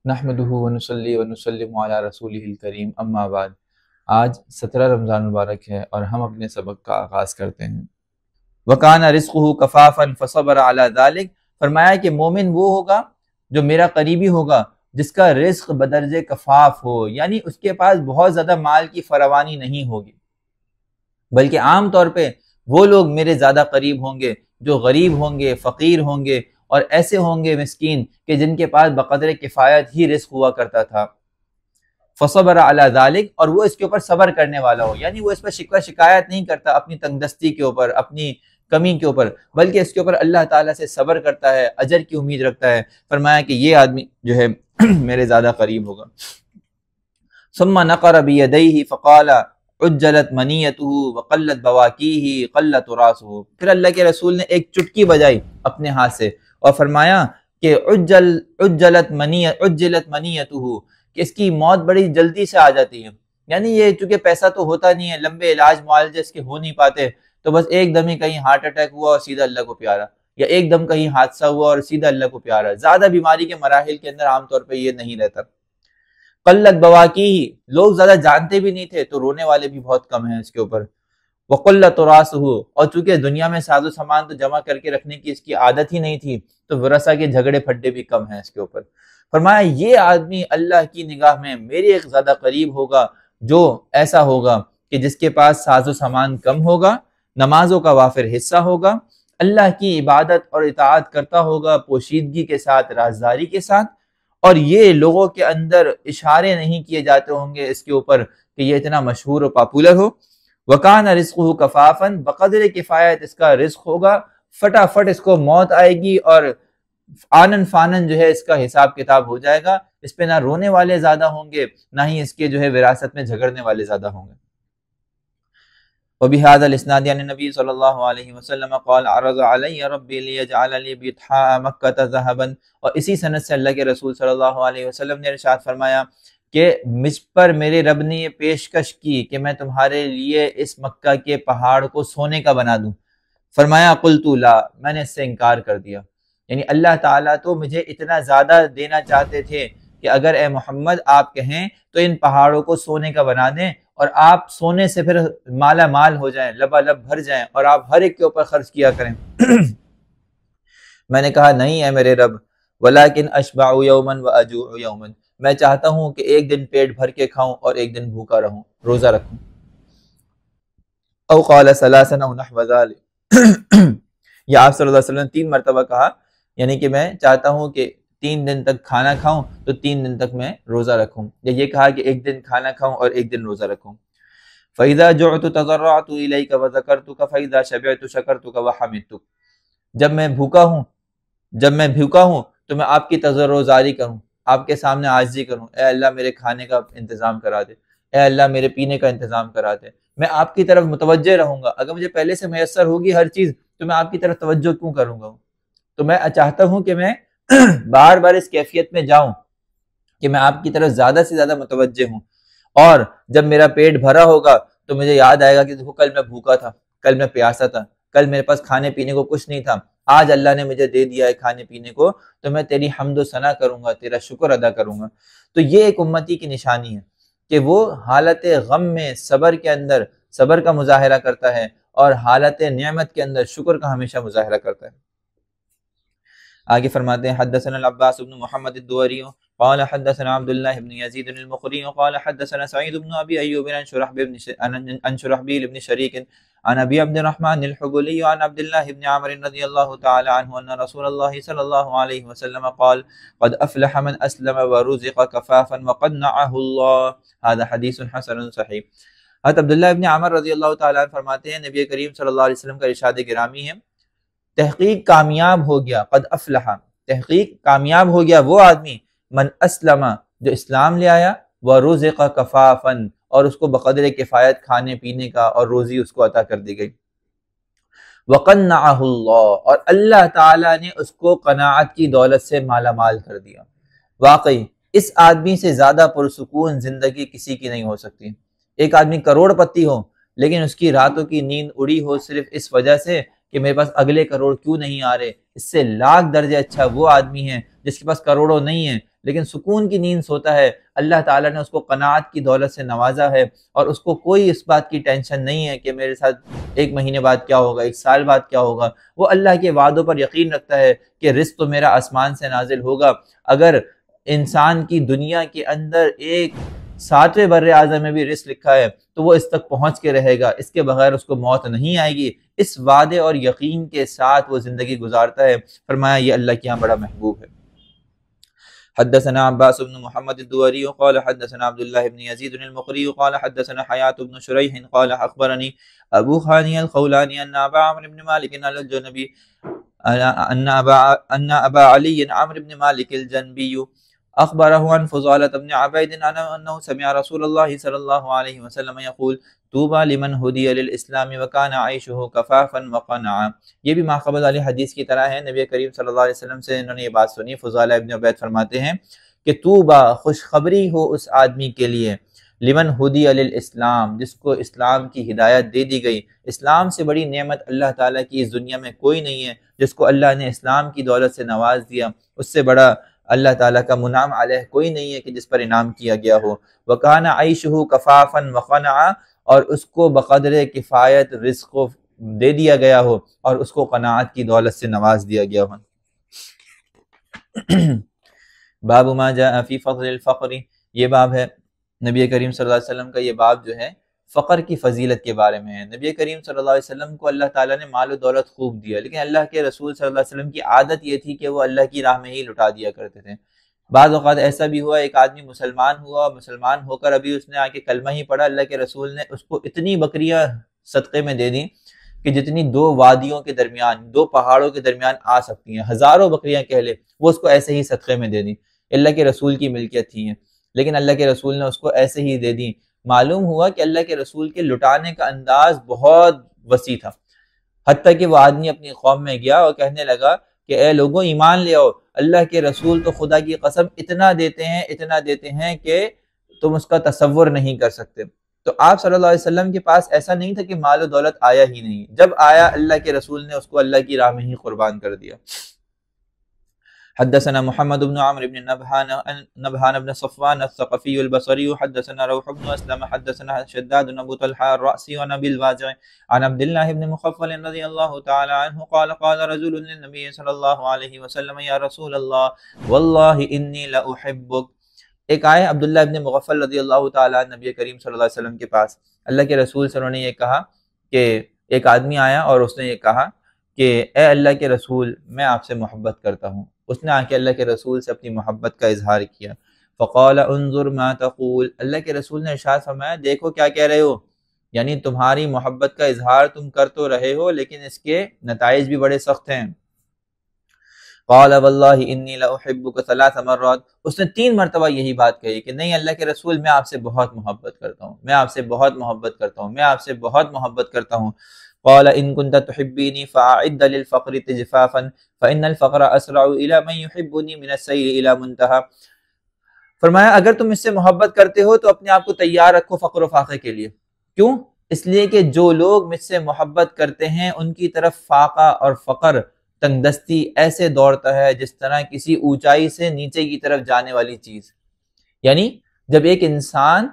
نحمدہ ونصلی ونسلم علی رسولہ الکریم اما بعد۔ آج 17 رمضان مبارک ہے اور ہم اپنے سبق کا آغاز کرتے ہیں۔ وَكَانَ رِزْقُهُ كَفَافًا فَصَبَرَ عَلَى ذَلِكَ، فرمایا کہ مومن وہ ہوگا جو میرا قریبی ہوگا جس کا رزق بدرجہ کفاف ہو، یعنی اس کے پاس بہت زیادہ مال کی فراوانی نہیں ہوگی، بلکہ عام طور پہ وہ لوگ میرے زیادہ قریب ہوں گے جو غریب ہوں گے، فقیر ہوں گے اور ایسے ہوں گے مسکین کہ جن کے پاس بقدر کفایت ہی رزق ہوا کرتا تھا۔ فصبر علی ذالک، اور وہ اس کے اوپر صبر کرنے والا ہو، یعنی وہ اس پر شکوہ شکایت نہیں کرتا اپنی تنگ دستی کے اوپر، اپنی کمی کے اوپر، بلکہ اس کے اوپر اللہ تعالیٰ سے صبر کرتا ہے، اجر کی امید رکھتا ہے۔ فرمایا کہ یہ آدمی جو ہے میرے زیادہ قریب ہوگا۔ ثم نقر بیدیہ فقال عجلت منیتہ وقلت بواکیہ قلت راسہ، پھر اللہ کے رسول نے ایک چٹکی بجائی اپنے ہاتھ سے اور فرمایا کہ عجلت منیتہ، کہ اس کی موت بڑی جلدی سے آ جاتی ہے، یعنی یہ چونکہ پیسہ تو ہوتا نہیں ہے، لمبے علاج معالجے اس کے ہو نہیں پاتے، تو بس ایک دم ہی کہیں ہارٹ اٹیک ہوا اور سیدھا اللہ کو پیارا، یا ایک دم کہیں حادثہ ہوا اور سیدھا اللہ کو پیارا۔ زیادہ بیماری کے مراحل کے اندر عام طور پہ یہ نہیں رہتا۔ قلت بواکی، لوگ زیادہ جانتے بھی نہیں تھے تو رونے والے بھی بہت کم ہیں اس کے اوپر۔ وقلت راسہ، اور چونکہ دنیا میں ساز و سامان تو جمع کر کے رکھنے کی اس کی عادت ہی نہیں تھی تو ورثہ کے جھگڑے پھڈے بھی کم ہیں اس کے اوپر۔ فرمایا یہ آدمی اللہ کی نگاہ میں میرے ایک زیادہ قریب ہوگا جو ایسا ہوگا کہ جس کے پاس ساز و سامان کم ہوگا، نمازوں کا وافر حصہ ہوگا، اللہ کی عبادت اور اطاعت کرتا ہوگا پوشیدگی کے ساتھ، رازداری کے ساتھ، اور یہ لوگوں کے اندر اشارے نہیں کیے جاتے ہوں گے اس کے اوپر کہ یہ اتنا مشہور و پاپولر ہو۔ وَكَانَ رِزْقُهُ كَفَافًا، بقدر کفایت اس کا رزق ہوگا، فٹافٹ اس کو موت آئے گی اور آنن فانن جو ہے اس کا حساب کتاب ہو جائے گا، اس پہ نہ رونے والے زیادہ ہوں گے نہ ہی اس کے جو ہے وراثت میں جھگڑنے والے زیادہ ہوں گے۔ وبهذا الاسناد عن النبي صلی اللہ علیہ وسلم قال عرض علی ربی لیجعل لی بطحاء مکہ ذهبا، اور اسی سند سے اللہ کے رسول صلی اللہ علیہ وسلم نے ارشاد فرمایا کہ مجھ پر میرے رب نے یہ پیشکش کی کہ میں تمہارے لیے اس مکہ کے پہاڑ کو سونے کا بنا دوں۔ فرمایا قلت لا، میں نے اس سے انکار کر دیا، یعنی اللہ تعالیٰ تو مجھے اتنا زیادہ دینا چاہتے تھے کہ اگر اے محمد آپ کہیں تو ان پہاڑوں کو سونے کا بنا دیں اور آپ سونے سے پھر مالا مال ہو جائیں، لبالب بھر جائیں اور آپ ہر ایک کے اوپر خرچ کیا کریں۔ میں نے کہا نہیں اے میرے رب، ولیکن اشبع یوما واجوع یوما، میں چاہتا ہوں کہ ایک دن پیٹ بھر کے کھاؤں اور ایک دن بھوکا رہوں، روزہ رکھوں۔ او قال ثلاثا او نحو ذلك، یا آپ صلی اللہ علیہ وسلم نے 3 مرتبہ کہا، یعنی کہ میں چاہتا ہوں کہ 3 دن تک کھانا کھاؤں تو 3 دن تک میں روزہ رکھوں، یا یہ کہا کہ ایک دن کھانا کھاؤں اور ایک دن روزہ رکھوں۔ فَإِذَا جُعْتُ تَضَرَّعْتُ إِلَيْكَ وَذَكَرْتُكَ فَإِذَا شَبِعْتُ شَكَرْتُكَ وَحَمِدْتُكَ، جب میں بھوکا ہوں تو میں آپ کی تضرع زاری کروں، آپ کے سامنے عاجزی کروں، اے اللہ میرے کھانے کا انتظام کرا دے، اے اللہ میرے پینے کا انتظام کرا دے، میں آپ کی طرف متوجہ رہوں گا، اگر مجھے پہلے سے میسر ہوگی ہر چیز تو میں آپ کی طرف توجہ کیوں کروں گا؟ تو میں چاہتا ہوں کہ میں بار بار اس کیفیت میں جاؤں کہ میں آپ کی طرف زیادہ سے زیادہ متوجہ ہوں، اور جب میرا پیٹ بھرا ہوگا تو مجھے یاد آئے گا کہ دیکھو کل میں بھوکا تھا، کل میں پیاسا تھا، کل میرے پاس کھانے پینے کو کچھ نہیں تھا، آج اللہ نے مجھے دے دیا ہے کھانے پینے کو تو میں تیری حمد و ثنا کروں گا، تیرا شکر ادا کروں گا۔ تو یہ ایک امتی کی نشانی ہے کہ وہ حالت غم میں صبر کے اندر صبر کا مظاہرہ کرتا ہے اور حالت نعمت کے اندر شکر کا ہمیشہ مظاہرہ کرتا ہے۔ آگے فرماتے ہیں حدثنا العباس بن محمد الدوری قال حدثنا عبد الله بن يزيد المقري قال حدثنا سعيد بن ابي ايوب عن شرحبيل بن شريك عن ابي عبد الرحمن الحبلي عن عبد الله بن عمرو رضي الله تعالى عنه ان رسول الله صلى الله عليه وسلم قال قد افلح من اسلم ورزق كفافا وقنعه الله، هذا حديث حسن صحيح۔ حضرت عبداللہ ابن عمر رضی اللہ تعالیٰ عنہ فرماتے ہیں نبی کریم صلی اللہ علیہ وسلم کا ارشاد گرامی ہے، تحقیق کامیاب ہو گیا، قد افلح، تحقیق کامیاب ہو گیا وہ آدمی، من اسلم، جو اسلام لے آیا، ورزق کفافا، اور اس کو بقدر کفایت کھانے پینے کا اور روزی اس کو عطا کر دی گئی، وقنعہ اللہ، اور اللہ تعالیٰ نے اس کو قناعت کی دولت سے مالا مال کر دیا۔ واقعی اس آدمی سے زیادہ پرسکون زندگی کسی کی نہیں ہو سکتی۔ ایک آدمی کروڑ پتی ہو لیکن اس کی راتوں کی نیند اڑی ہو صرف اس وجہ سے کہ میرے پاس اگلے کروڑ کیوں نہیں آ رہے، اس سے لاکھ درجے اچھا وہ آدمی ہے جس کے پاس کروڑوں نہیں ہیں لیکن سکون کی نیند سوتا ہے، اللہ تعالیٰ نے اس کو قناعت کی دولت سے نوازا ہے، اور اس کو کوئی اس بات کی ٹینشن نہیں ہے کہ میرے ساتھ 1 مہینے بعد کیا ہوگا، 1 سال بعد کیا ہوگا۔ وہ اللہ کے وعدوں پر یقین رکھتا ہے کہ رزق تو میرا آسمان سے نازل ہوگا۔ اگر انسان کی دنیا کے اندر 7ویں بر اعظم میں بھی رزق لکھا ہے تو وہ اس تک پہنچ کے رہے گا، اس کے بغیر اس کو موت نہیں آئے گی۔ اس وعدے اور یقین کے ساتھ وہ زندگی گزارتا ہے۔ فرمایا یہ اللہ کے یہاں بڑا محبوب ہے۔ حدثنا عباس بن محمد الدوري قال حدثنا عبد الله بن يزيد المقري قال حدثنا حياة بن شريح قال أخبرني أبو خاني الخولاني أن أبا عمرو بن مالك الجنبي أن أبا علي عمرو بن مالك الجنبي أخبره عن فضالة بن عبيد أنه سمع رسول الله صلى الله عليه وسلم يقول طوبى لمن هدي للإسلام وكان عيشه كفافا وقنعا۔ یہ بھی ماقبل والی حدیث کی طرح ہے، نبی کریم صلی اللہ علیہ وسلم سے انہوں نے یہ بات سنی۔ فضالہ ابن عبید فرماتے ہیں کہ طوبى خوشخبری ہو اس آدمی کے لیے، لمن ہدی للاسلام، جس کو اسلام کی ہدایت دے دی گئی۔ اسلام سے بڑی نعمت اللہ تعالیٰ کی اس دنیا میں کوئی نہیں ہے، جس کو اللہ نے اسلام کی دولت سے نواز دیا، اس سے بڑا اللہ تعالیٰ کا منعم علیہ کوئی نہیں ہے کہ جس پر انعام کیا گیا ہو۔ وَكَانَ عَيْشُهُ كَفَافًا وَقَنَعًا، اور اس کو بقدر کفایت رزق کو دے دیا گیا ہو اور اس کو قناعت کی دولت سے نواز دیا گیا ہو۔ باب ما جاء فی فضل الفقر، یہ باب ہے نبی کریم صلی اللہ علیہ وسلم کا، یہ باب جو ہے فقر کی فضیلت کے بارے میں ہے۔ نبی کریم صلی اللہ علیہ وسلم کو اللہ تعالیٰ نے مال و دولت خوب دیا، لیکن اللہ کے رسول صلی اللہ علیہ وسلم کی عادت یہ تھی کہ وہ اللہ کی راہ میں ہی لٹا دیا کرتے تھے۔ بعض اوقات ایسا بھی ہوا ایک آدمی مسلمان ہوا، مسلمان ہو کر ابھی اس نے آ کے کلمہ ہی پڑھا، اللہ کے رسول نے اس کو اتنی بکریاں صدقے میں دے دیں کہ جتنی 2 وادیوں کے درمیان، 2 پہاڑوں کے درمیان آ سکتی ہیں، ہزاروں بکریاں کہہ لے، وہ اس کو ایسے ہی صدقے میں دے دیں۔ اللہ کے رسول کی ملکیت تھی ہیں، لیکن اللہ کے رسول نے اس کو ایسے ہی دے دیں۔ معلوم ہوا کہ اللہ کے رسول کے لٹانے کا انداز بہت وسیع تھا، حتیٰ کہ وہ آدمی اپنی قوم میں گیا اور کہنے لگا کہ اے لوگوں ایمان لے آؤ، اللہ کے رسول تو خدا کی قسم اتنا دیتے ہیں کہ تم اس کا تصور نہیں کر سکتے۔ تو آپ صلی اللہ علیہ وسلم کے پاس ایسا نہیں تھا کہ مال و دولت آیا ہی نہیں، جب آیا اللہ کے رسول نے اس کو اللہ کی راہ میں ہی قربان کر دیا۔ حدثنا محمد بن عمرو بن نبهان بن صفوان الثقفي البصري حدثنا روح بن اسلم حدثنا شداد بن ابو طلحه الرأسي عن ابي الواجع عن عبد الله بن مخفل رضي الله تعالى عنه قال رجل للنبي صلى الله عليه وسلم يا رسول الله والله اني لاحبك۔ ایک آئے عبداللہ ابن مغفل رضی اللہ تعالیٰ نبی کریم صلی اللہ علیہ وسلم کے پاس، اللہ کے رسول صلی اللہ علیہ وسلم نے یہ کہا کہ ایک آدمی آیا اور اس نے یہ کہا کہ اے اللہ کے رسول میں آپ سے محبت کرتا ہوں۔ اس نے آ کے اللہ کے رسول سے اپنی محبت کا اظہار کیا۔ فقال انظر ما تقول، اللہ کے رسول نے ارشاد فرمایا دیکھو کیا کہہ رہے ہو، یعنی تمہاری محبت کا اظہار تم کر تو رہے ہو لیکن اس کے نتائج بھی بڑے سخت ہیں۔ قال واللہ انی لاحبک 3 مرات، اس نے 3 مرتبہ یہی بات کہی کہ نہیں اللہ کے رسول میں آپ سے بہت محبت کرتا ہوں، میں آپ سے بہت محبت کرتا ہوں، میں آپ سے بہت محبت کرتا ہوں۔ قال ان كنت تحبيني فاعد للفقر تجفافا فان الفقر اسرع الى من يحبني من السير الى منتهى، فرمایا اگر تم اس سے محبت کرتے ہو تو اپنے آپ کو تیار رکھو فقر و فاقے کے لیے۔ کیوں؟ اس لیے کہ جو لوگ مجھ سے محبت کرتے ہیں ان کی طرف فاقہ اور فقر، تنگ دستی ایسے دوڑتا ہے جس طرح کسی اونچائی سے نیچے کی طرف جانے والی چیز۔ یعنی جب ایک انسان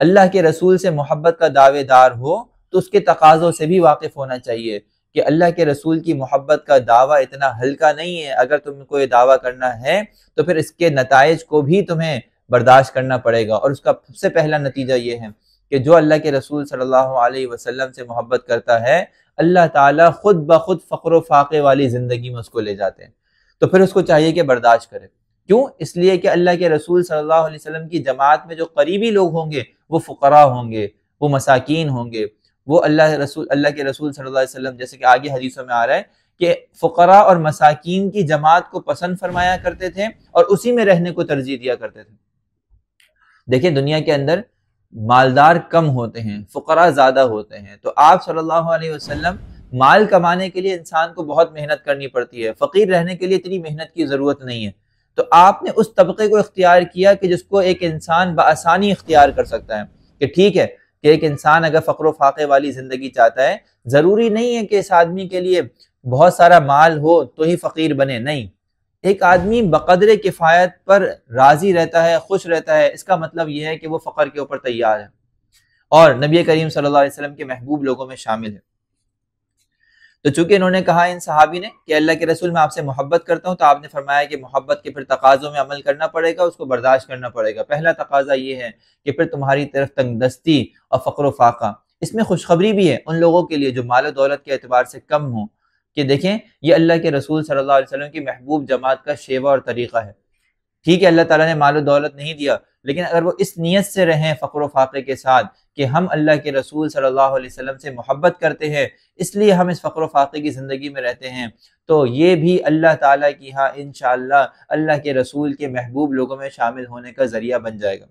اللہ کے رسول سے محبت کا دعوے دار ہو تو اس کے تقاضوں سے بھی واقف ہونا چاہیے کہ اللہ کے رسول کی محبت کا دعویٰ اتنا ہلکا نہیں ہے، اگر تم کو یہ دعویٰ کرنا ہے تو پھر اس کے نتائج کو بھی تمہیں برداشت کرنا پڑے گا۔ اور اس کا سب سے پہلا نتیجہ یہ ہے کہ جو اللہ کے رسول صلی اللہ علیہ وسلم سے محبت کرتا ہے اللہ تعالیٰ خود بخود فقر و فاقے والی زندگی میں اس کو لے جاتے ہیں، تو پھر اس کو چاہیے کہ برداشت کرے۔ کیوں؟ اس لیے کہ اللہ کے رسول صلی اللہ علیہ وسلم کی جماعت میں جو قریبی لوگ ہوں گے وہ فقراء ہوں گے، وہ مساکین ہوں گے، وہ اللہ کے رسول صلی اللہ علیہ وسلم جیسے کہ آگے حدیثوں میں آ رہا ہے کہ فقراء اور مساکین کی جماعت کو پسند فرمایا کرتے تھے اور اسی میں رہنے کو ترجیح دیا کرتے تھے۔ دیکھیں دنیا کے اندر مالدار کم ہوتے ہیں، فقراء زیادہ ہوتے ہیں، تو آپ صلی اللہ علیہ وسلم مال کمانے کے لیے انسان کو بہت محنت کرنی پڑتی ہے، فقیر رہنے کے لیے اتنی محنت کی ضرورت نہیں ہے، تو آپ نے اس طبقے کو اختیار کیا کہ جس کو ایک انسان بآسانی اختیار کر سکتا ہے کہ ٹھیک ہے کہ ایک انسان اگر فقر و فاقے والی زندگی چاہتا ہے، ضروری نہیں ہے کہ اس آدمی کے لیے بہت سارا مال ہو تو ہی فقیر بنے، نہیں، ایک آدمی بقدر کفایت پر راضی رہتا ہے، خوش رہتا ہے، اس کا مطلب یہ ہے کہ وہ فقر کے اوپر تیار ہے اور نبی کریم صلی اللہ علیہ وسلم کے محبوب لوگوں میں شامل ہے۔ تو چونکہ انہوں نے کہا ان صحابی نے کہ اللہ کے رسول میں آپ سے محبت کرتا ہوں، تو آپ نے فرمایا کہ محبت کے پھر تقاضوں میں عمل کرنا پڑے گا، اس کو برداشت کرنا پڑے گا۔ پہلا تقاضا یہ ہے کہ پھر تمہاری طرف تنگ دستی اور فقر و فاقہ، اس میں خوشخبری بھی ہے ان لوگوں کے لیے جو مال و دولت کے اعتبار سے کم ہوں، کہ دیکھیں یہ اللہ کے رسول صلی اللہ علیہ وسلم کی محبوب جماعت کا شیوہ اور طریقہ ہے۔ ٹھیک ہے اللہ تعالیٰ نے مال و دولت نہیں دیا، لیکن اگر وہ اس نیت سے رہیں فقر و فاقے کے ساتھ کہ ہم اللہ کے رسول صلی اللہ علیہ وسلم سے محبت کرتے ہیں، اس لیے ہم اس فقر و فاقے کی زندگی میں رہتے ہیں، تو یہ بھی اللہ تعالیٰ کی ہاں انشاءاللہ اللہ کے رسول کے محبوب لوگوں میں شامل ہونے کا ذریعہ بن جائے گا۔